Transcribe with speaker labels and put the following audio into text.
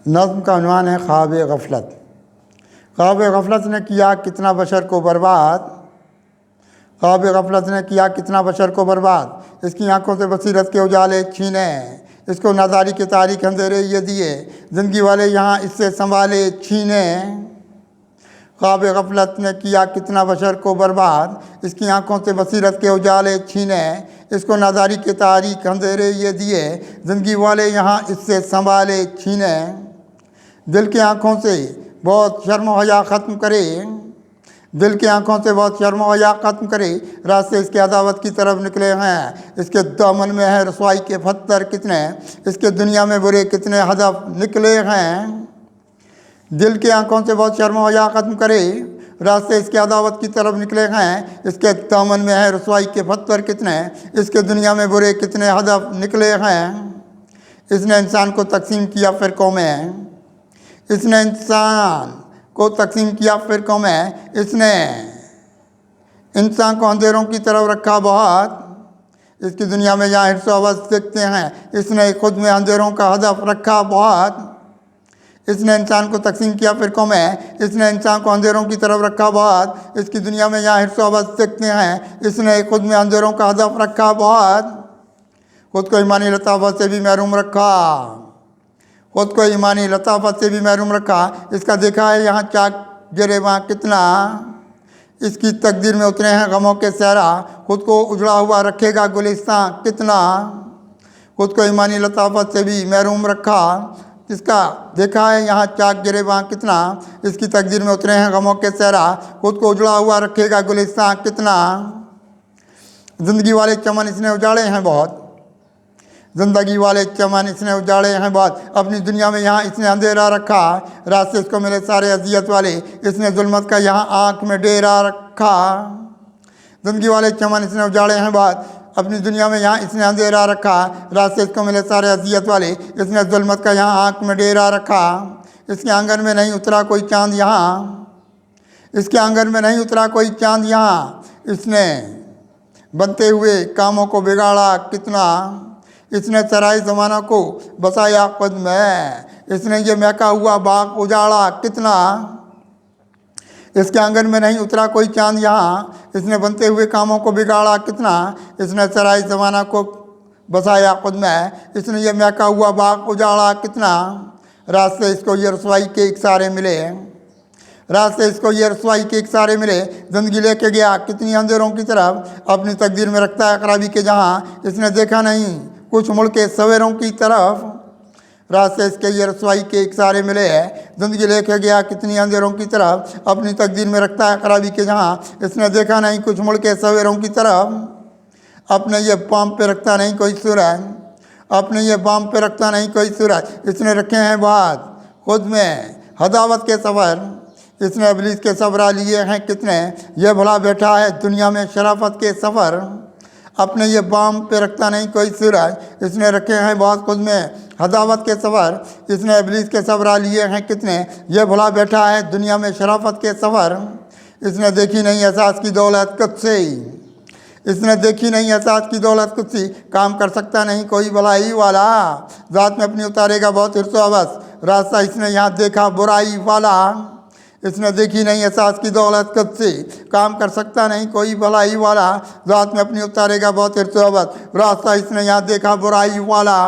Speaker 1: नज़्म का उन्वान है ख्वाब गफलत। ख्वाब गफलत ने किया कितना बशर को बर्बाद, ख्वाब गफलत ने किया कितना बशर को बर्बाद। इसकी आंखों से बसीरत के उजाले छीने, इसको नादारी के तारीख अंधेरे ये दिए, ज़िंदगी वाले यहाँ इससे संभाले छीने। ख्वाब गफलत ने किया कितना बशर को बर्बाद, इसकी आंखों से बसीरत के उजाले छीने, इसको नादारी के तारीख अंधेरे ये दिए, ज़िंदगी वाले यहाँ इससे संभाले छीने। दिल की आंखों से बहुत शर्म हया ख़त्म करे, दिल की आंखों से बहुत शर्म हया ख़त्म करे, रास्ते इसके अदावत की तरफ निकले हैं। इसके दामन में है रसवाई के पत्थर कितने, इसके दुनिया में बुरे कितने हदफ निकले हैं। दिल की आंखों से बहुत शर्म हया ख़त्म करे, रास्ते इसके अदावत की तरफ निकले हैं। इसके दामन में है रसवाई के पत्थर कितने, इसके दुनिया में बुरे कितने हदफ निकले हैं। इसने इंसान को तकसीम किया फ़िरक़ों में, इसने इंसान को तकसीम किया फ़िरक़ों में, इसने इंसान को अंधेरों की तरफ रखा बहुत। इसकी दुनिया में जहाँ हिर्स अवस देखते हैं, इसने खुद में अंधेरों का हदफ रखा बहुत। इसने इंसान को तकसीम किया फ़िरक़ों में, इसने इंसान को अंधेरों की तरफ रखा बहुत। इसकी दुनिया में जहाँ हिर्स अवस देखते हैं, इसने खुद में अंधेरों का हदफ रखा बहुत। खुद को ईमानी लताफ़त से भी महरूम रखा, खुद को ईमानी लताफ़त से भी महरूम रखा। इसका देखा है यहाँ चाक गिरेबां कितना, इसकी तकदीर में उतरे हैं गमों के सहरा, खुद को उजड़ा हुआ रखेगा गुलिस्तां कितना। खुद को ईमानी लताफ़त से भी महरूम रखा, इसका देखा है यहाँ चाक गिरेबां कितना, इसकी तकदीर में उतरे हैं गमों के सहरा, खुद को उजड़ा हुआ रखेगा गुलिस्तां कितना। ज़िंदगी वाले चमन इसने उजाड़े हैं बहुत, ज़िंदगी वाले चमन इसने उजाड़े हैं बहुत। अपनी दुनिया में यहाँ इसने अंधेरा रखा, रास्ते इसको मिले सारे अजियत वाले, इसने जुल्मत का यहाँ आँख में डेरा रखा। ज़िंदगी वाले चमन इसने उजाड़े हैं बहुत, अपनी दुनिया में यहाँ इसने अंधेरा रखा, रास्ते इसको मिले सारे अजियत वाले, इसने जुल्मत का यहाँ आँख में डेरा रखा। इसके आंगन में नहीं उतरा कोई चाँद यहाँ, इसके आंगन में नहीं उतरा कोई चाँद यहाँ, इसने बनते हुए कामों को बिगाड़ा कितना। इसने सराय ज़माना को बसाया खुद में, इसने ये महका हुआ बाग उजाड़ा कितना। इसके आंगन में नहीं उतरा कोई चाँद यहाँ, इसने बनते हुए कामों को बिगाड़ा कितना। इसने सराय ज़माना को बसाया खुद में, इसने ये महका हुआ बाग उजाड़ा कितना। रास्ते इसको ये रसवाई के इकसारे मिले, रास्ते इसको ये रसवाई के इकसारे मिले, ज़िंदगी लेके गया कितनी अंधेरों की तरफ, अपनी तकदीर में रखता है खराबी के जहाँ, इसने देखा नहीं कुछ मुड़ के सवेरों की तरफ। रास्ते इसके ये रसवाई के इकसारे मिले हैं, ज़िंदगी लेके गया कितनी अंधेरों की तरफ, अपनी तकदीर में रखता है खराबी के जहाँ, इसने देखा नहीं कुछ मुड़ के सवेरों की तरफ। अपने ये बाम पे रखता नहीं कोई सूरज, अपने ये बाम पे रखता नहीं कोई सूरज, इसने रखे हैं बात खुद में हदावत के सफ़र, इसने इब्लीस के सबरा लिए हैं कितने, ये भला बैठा है दुनिया में शराफत के सफ़र। अपने ये बाम पे रखता नहीं कोई सूरज, इसने रखे हैं बहुत खुद में हदावत के सफ़र, इसने इब्लीस के सबरा लिए हैं कितने, ये भला बैठा है दुनिया में शराफत के सफ़र। इसने देखी नहीं एहसास की दौलत कुदसी, इसने देखी नहीं एहसास की दौलत कुदसी, काम कर सकता नहीं कोई भलाई वाला, ज़ात में अपनी उतारेगा बहुत हिर्स अवस, रास्ता इसने यहाँ देखा बुराई वाला। इसने देखी नहीं एहसास की दौलत कुदसी, काम कर सकता नहीं कोई भलाई वाला, ज़ात में अपनी उतारेगा बहुत हिर्स अवस, रास्ता इसने यहाँ देखा बुराई वाला।